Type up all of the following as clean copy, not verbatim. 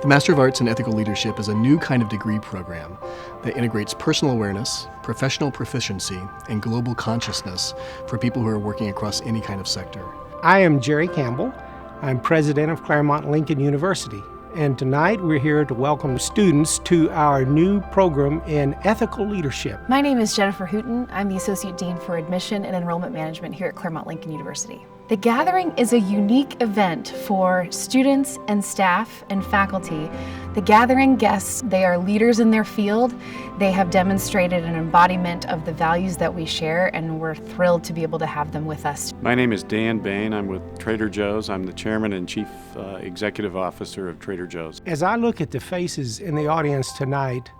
The Master of Arts in Ethical Leadership is a new kind of degree program that integrates personal awareness, professional proficiency, and global consciousness for people who are working across any kind of sector. I am Jerry Campbell. I'm president of Claremont Lincoln University. And tonight we're here to welcome students to our new program in ethical leadership. My name is Jennifer Hooten. I'm the Associate Dean for Admission and Enrollment Management here at Claremont Lincoln University. The Gathering is a unique event for students and staff and faculty. The Gathering guests, they are leaders in their field. They have demonstrated an embodiment of the values that we share, and we're thrilled to be able to have them with us. My name is Dan Bane. I'm with Trader Joe's. I'm the Chairman and Chief Executive Officer of Trader Joe's. As I look at the faces in the audience tonight,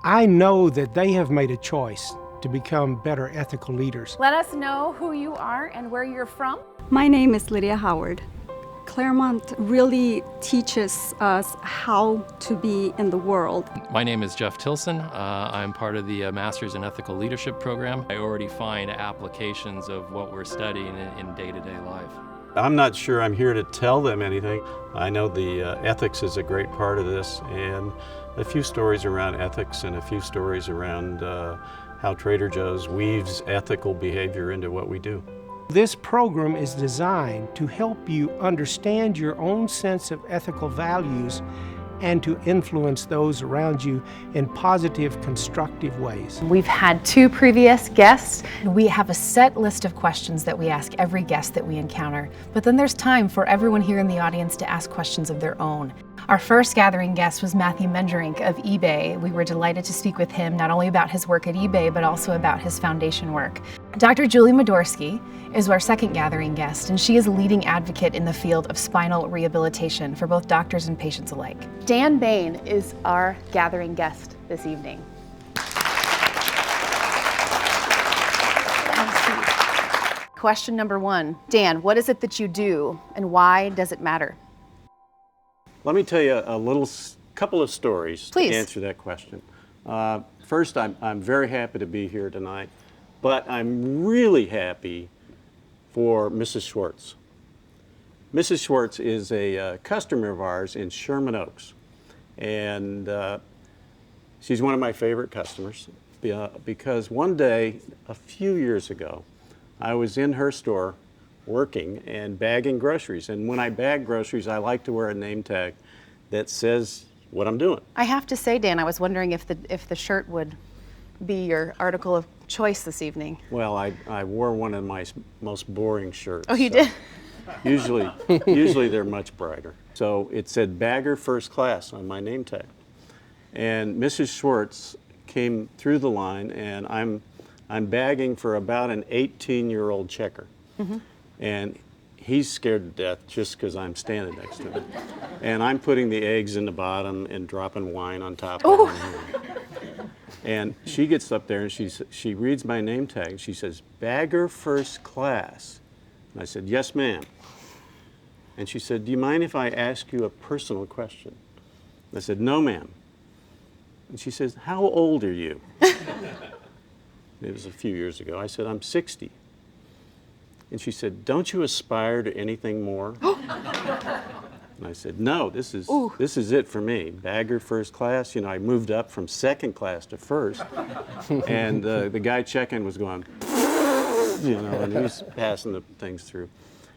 I know that they have made a choice to become better ethical leaders. Let us know who you are and where you're from. My name is Lydia Howard. Claremont really teaches us how to be in the world. My name is Jeff Tilson. I'm part of the Masters in Ethical Leadership program. I already find applications of what we're studying in day-to-day life. I'm not sure I'm here to tell them anything. I know the ethics is a great part of this, and a few stories around ethics and a few stories around how Trader Joe's weaves ethical behavior into what we do. This program is designed to help you understand your own sense of ethical values and to influence those around you in positive, constructive ways. We've had 2 previous guests. We have a set list of questions that we ask every guest that we encounter, but then there's time for everyone here in the audience to ask questions of their own. Our first Gathering guest was Matthew Menderink of eBay. We were delighted to speak with him not only about his work at eBay, but also about his foundation work. Dr. Julie Modorsky is our second Gathering guest, and she is a leading advocate in the field of spinal rehabilitation for both doctors and patients alike. Dan Bane is our Gathering guest this evening. Question number 1. Dan, what is it that you do, and why does it matter? Let me tell you a couple of stories Please. to answer that question. First, I'm very happy to be here tonight, but I'm really happy for Mrs. Schwartz. Mrs. Schwartz is a customer of ours in Sherman Oaks, and she's one of my favorite customers because one day, a few years ago, I was in her store working and bagging groceries, and when I bag groceries, I like to wear a name tag that says what I'm doing. I have to say, Dan, I was wondering if the shirt would be your article of choice this evening. Well, I wore one of my most boring shirts. Oh, you did? Usually they're much brighter. So it said Bagger First Class on my name tag. And Mrs. Schwartz came through the line, and I'm bagging for about an 18-year-old checker. Mm-hmm. And he's scared to death just because I'm standing next to him. And I'm putting the eggs in the bottom and dropping wine on top of them. And she gets up there and she reads my name tag. She says, Bagger First Class. And I said, yes, ma'am. And she said, do you mind if I ask you a personal question? I said, no, ma'am. And she says, how old are you? It was a few years ago. I said, I'm 60. And she said, don't you aspire to anything more? And I said, no, this is it for me. Bagger First Class. You know, I moved up from second class to first. And the guy checking was going, you know, and he was passing the things through.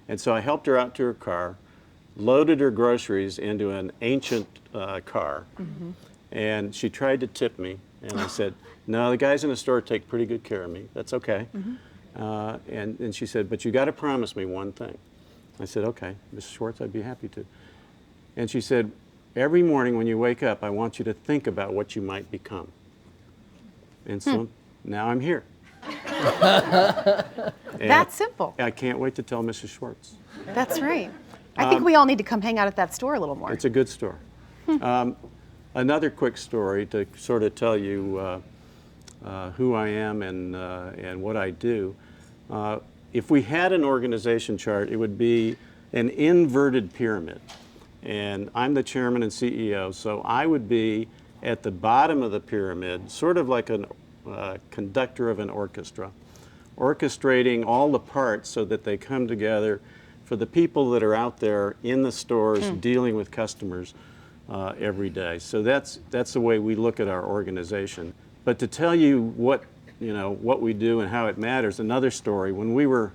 And so I helped her out to her car, loaded her groceries into an ancient car, mm-hmm. and she tried to tip me. And I said, no, the guys in the store take pretty good care of me. That's okay. Mm-hmm. And she said, but you got to promise me one thing. I said, okay, Mrs. Schwartz, I'd be happy to. And she said, every morning when you wake up, I want you to think about what you might become. And so now I'm here. That's simple. I can't wait to tell Mrs. Schwartz. That's right. I think we all need to come hang out at that store a little more. It's a good store. Another quick story to sort of tell you who I am and what I do. If we had an organization chart, it would be an inverted pyramid. And I'm the chairman and CEO, so I would be at the bottom of the pyramid, sort of like a conductor of an orchestra, orchestrating all the parts so that they come together for the people that are out there in the stores dealing with customers every day. So that's the way we look at our organization. But to tell you what we do and how it matters, another story. When we were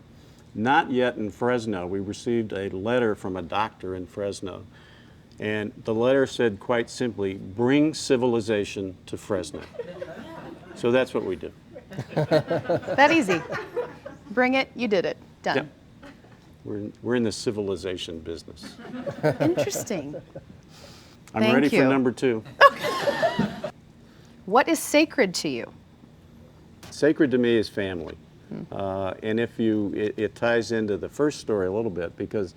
not yet in Fresno, we received a letter from a doctor in Fresno. And the letter said quite simply, "Bring civilization to Fresno." So that's what we do. That easy. Bring it, you did it. Done. Yep. We're in the civilization business. Interesting. I'm Thank ready you. for number 2. What is sacred to you? Sacred to me is family. And it ties into the first story a little bit, because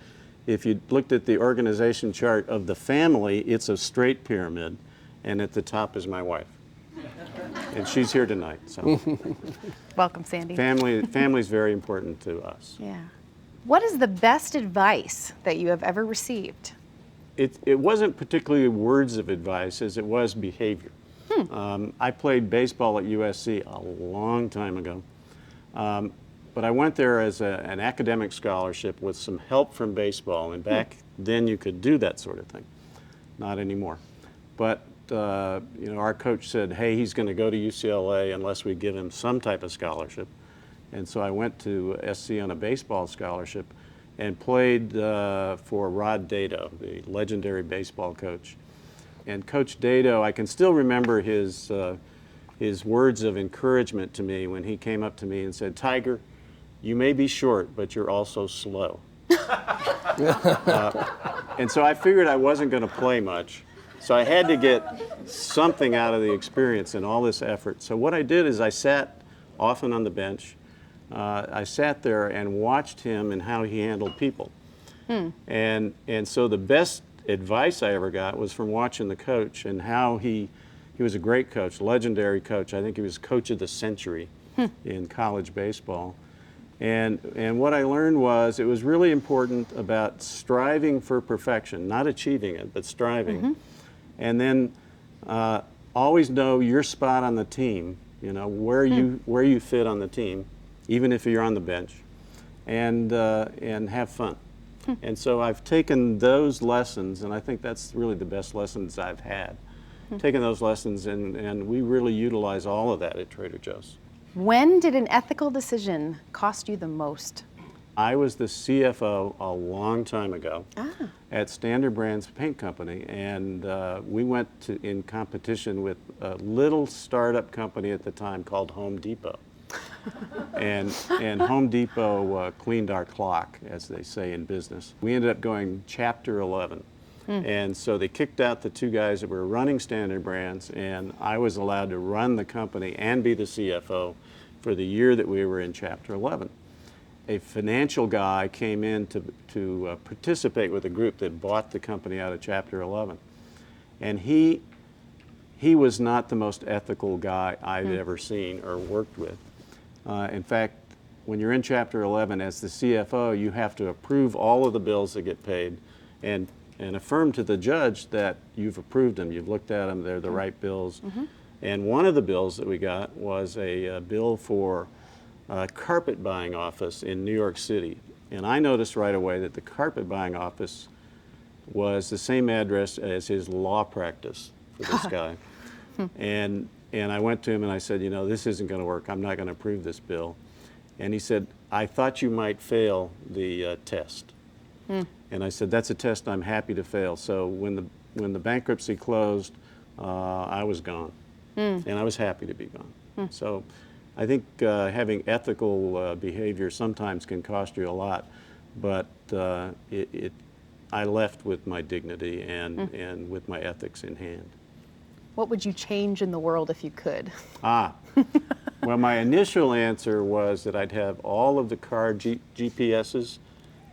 if you looked at the organization chart of the family, it's a straight pyramid, and at the top is my wife. And she's here tonight, so. Welcome, Sandy. Family is very important to us. Yeah. What is the best advice that you have ever received? It wasn't particularly words of advice as it was behavior. I played baseball at USC a long time ago, but I went there as an academic scholarship with some help from baseball, and back then you could do that sort of thing. Not anymore. But our coach said, hey, he's going to go to UCLA unless we give him some type of scholarship. And so I went to SC on a baseball scholarship and played for Rod Dado, the legendary baseball coach. And Coach Dado, I can still remember his words of encouragement to me when he came up to me and said, "Tiger, you may be short, but you're also slow." And so I figured I wasn't going to play much. So I had to get something out of the experience and all this effort. So what I did is I sat often on the bench. I sat there and watched him and how he handled people. And so the best advice I ever got was from watching the coach and how he was a great coach, legendary coach. I think he was coach of the century in college baseball. And what I learned was it was really important about striving for perfection, not achieving it, but striving. And then always know your spot on the team, where you fit on the team, even if you're on the bench, and have fun. And so I've taken those lessons, and I think that's really the best lessons I've had. Taken those lessons, and we really utilize all of that at Trader Joe's. When did an ethical decision cost you the most? I was the CFO a long time ago at Standard Brands Paint Company, and we went in competition with a little startup company at the time called Home Depot. And Home Depot cleaned our clock, as they say in business. We ended up going Chapter 11. And so they kicked out the 2 guys that were running Standard Brands, and I was allowed to run the company and be the CFO for the year that we were in Chapter 11. A financial guy came in to participate with a group that bought the company out of Chapter 11. And he was not the most ethical guy I'd ever seen or worked with. In fact, when you're in Chapter 11 as the CFO, you have to approve all of the bills that get paid and affirm to the judge that you've approved them, you've looked at them, they're the right bills. And one of the bills that we got was a bill for a carpet buying office in New York City. And I noticed right away that the carpet buying office was the same address as his law practice for this guy. And I went to him and I said, this isn't going to work. I'm not going to approve this bill. And he said, I thought you might fail the test. And I said, that's a test I'm happy to fail. So when the bankruptcy closed, I was gone. And I was happy to be gone. So I think having ethical behavior sometimes can cost you a lot, but I left with my dignity and with my ethics in hand. What would you change in the world if you could? Well, my initial answer was that I'd have all of the car GPSs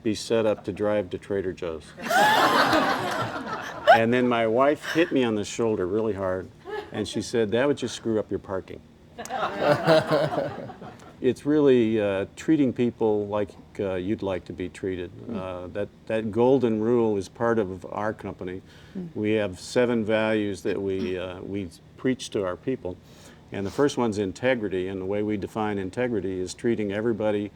be set up to drive to Trader Joe's. And then my wife hit me on the shoulder really hard, and she said, that would just screw up your parking. It's really treating people like you'd like to be treated. That golden rule is part of our company. We have 7 values that we preach to our people. And the first one's integrity, and the way we define integrity is treating everybody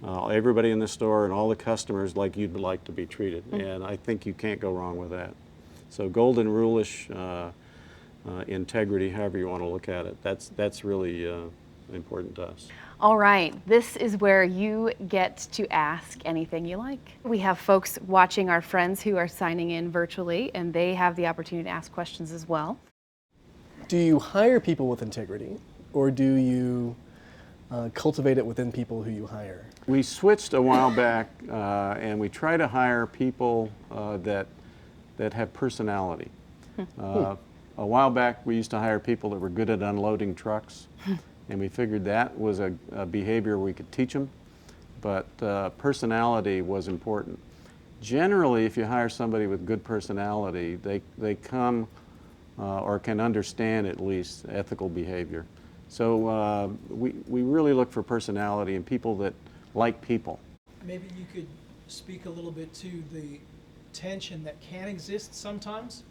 in the store and all the customers like you'd like to be treated. And I think you can't go wrong with that. So golden rule-ish integrity, however you want to look at it, that's really important to us. All right, this is where you get to ask anything you like. We have folks watching, our friends who are signing in virtually, and they have the opportunity to ask questions as well. Do you hire people with integrity, or do you cultivate it within people who you hire? We switched a while back, and we try to hire people that have personality. A while back, we used to hire people that were good at unloading trucks, and we figured that was a behavior we could teach them, but personality was important. Generally, if you hire somebody with good personality, they come or can understand at least ethical behavior. So we really look for personality and people that like people. Maybe you could speak a little bit to the tension that can exist sometimes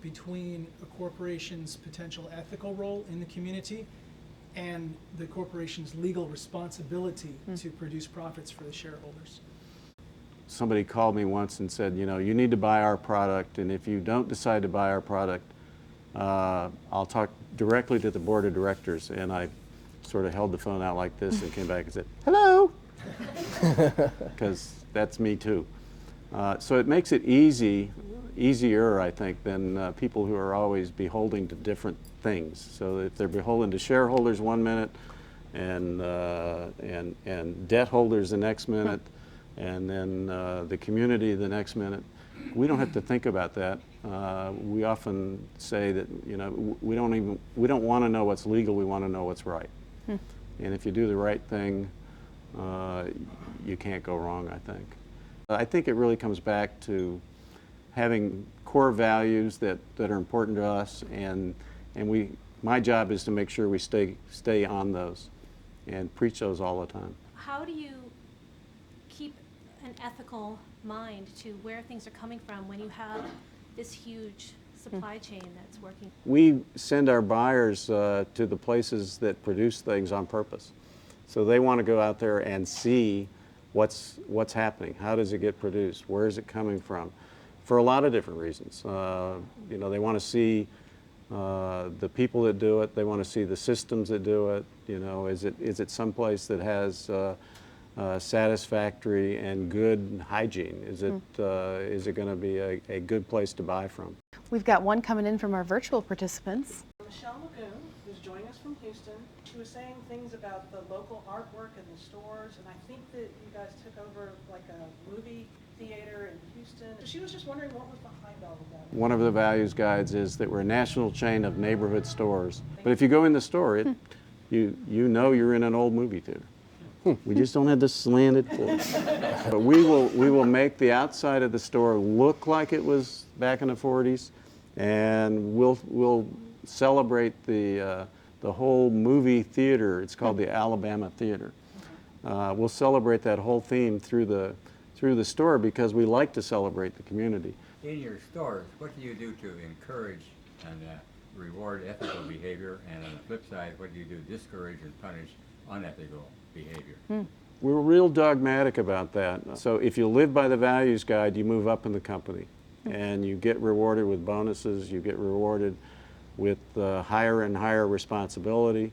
between a corporation's potential ethical role in the community and the corporation's legal responsibility to produce profits for the shareholders. Somebody called me once and said, you know, you need to buy our product, and if you don't decide to buy our product, I'll talk directly to the board of directors. And I sort of held the phone out like this and came back and said, hello, because that's me too. So it makes it easier, I think, than people who are always beholden to different things. So if they're beholden to shareholders one minute and debt holders the next minute, and then the community the next minute, we don't have to think about that. We often say that, you know, we don't want to know what's legal. We want to know what's right. And if you do the right thing, you can't go wrong, I think. I think it really comes back to having core values that are important to us, and my job is to make sure we stay on those and preach those all the time. How do you keep an ethical mind to where things are coming from when you have this huge supply chain that's working? We send our buyers to the places that produce things on purpose. So they want to go out there and see what's happening. How does it get produced? Where is it coming from? For a lot of different reasons. You know, they want to see the people that do it. They want to see the systems that do it. You know, is it someplace that has satisfactory and good hygiene? Is it going to be a good place to buy from? We've got one coming in from our virtual participants. Michelle Lagoon, who's joining us from Houston, she was saying things about the local artwork in the stores, and I think that you guys took over like a movie theater in Houston. She was just wondering what was behind all of that. One of the values guides is that we're a national chain of neighborhood stores. But if you go in the store, you know you're in an old movie theater. We just don't have the slanted floors. But we will make the outside of the store look like it was back in the 40s, and we'll celebrate the whole movie theater. It's called the Alabama Theater. We'll celebrate that whole theme through the store because we like to celebrate the community. In your stores, what do you do to encourage and reward ethical behavior, and on the flip side, what do you do to discourage and punish unethical behavior? We're real dogmatic about that. So if you live by the values guide, you move up in the company, and you get rewarded with bonuses, you get rewarded with higher and higher responsibility.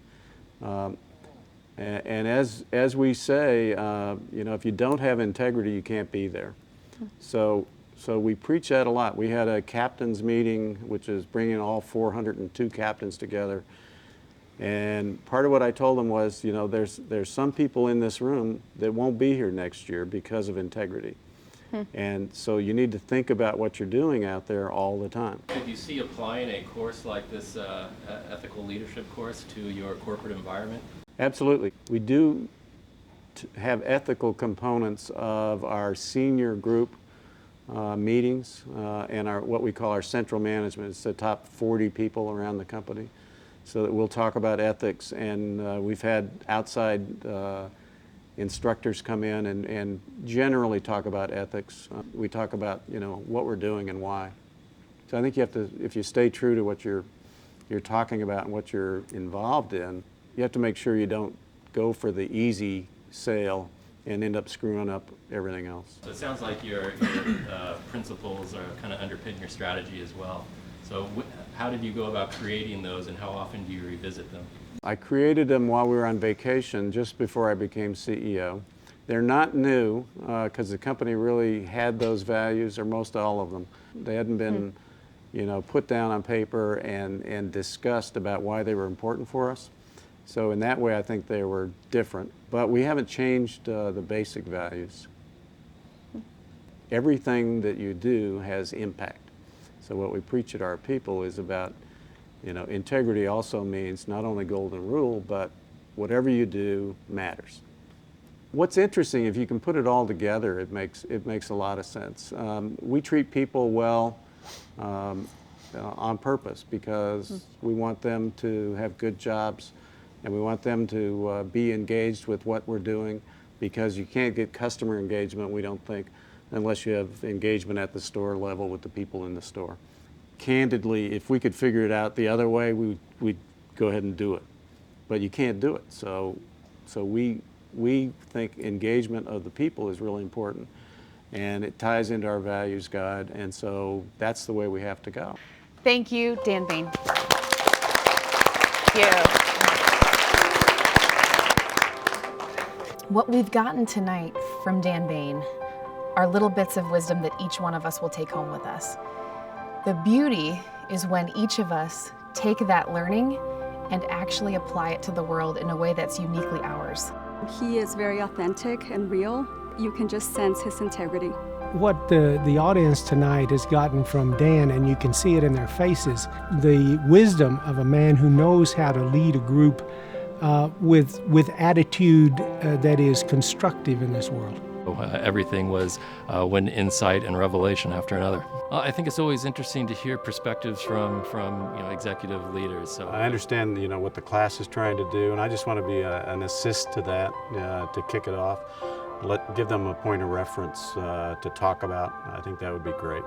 And as we say, you know, if you don't have integrity, you can't be there. So we preach that a lot. We had a captain's meeting, which is bringing all 402 captains together. And part of what I told them was, you know, there's some people in this room that won't be here next year because of integrity. And so you need to think about what you're doing out there all the time. Could you see applying a course like this ethical leadership course to your corporate environment? Absolutely. We do have ethical components of our senior group meetings and what we call our central management. It's the top 40 people around the company. So that we'll talk about ethics, and we've had outside instructors come in and generally talk about ethics. We talk about, you know, what we're doing and why. So I think you have to, if you stay true to what you're talking about and what you're involved in, you have to make sure you don't go for the easy sale and end up screwing up everything else. So it sounds like your principles are kind of underpin your strategy as well. So how did you go about creating those, and how often do you revisit them? I created them while we were on vacation just before I became CEO. They're not new because the company really had those values, or most all of them. They hadn't been put down on paper and discussed about why they were important for us. So in that way, I think they were different. But we haven't changed the basic values. Everything that you do has impact. So what we preach at our people is about, integrity also means not only golden rule, but whatever you do matters. What's interesting, if you can put it all together, it makes a lot of sense. We treat people well on purpose because we want them to have good jobs, and we want them to be engaged with what we're doing, because you can't get customer engagement, we don't think, unless you have engagement at the store level with the people in the store. Candidly, if we could figure it out the other way, we'd go ahead and do it. But you can't do it. So we think engagement of the people is really important, and it ties into our values guide, and so that's the way we have to go. Thank you, Dan Bane. Thank you. What we've gotten tonight from Dan Bane are little bits of wisdom that each one of us will take home with us. The beauty is when each of us take that learning and actually apply it to the world in a way that's uniquely ours. He is very authentic and real. You can just sense his integrity. What the audience tonight has gotten from Dan, and you can see it in their faces, the wisdom of a man who knows how to lead a group with attitude that is constructive in this world. Everything was one insight and revelation after another. I think it's always interesting to hear perspectives from executive leaders. So I understand what the class is trying to do, and I just want to be an assist to that to kick it off. Give them a point of reference to talk about. I think that would be great.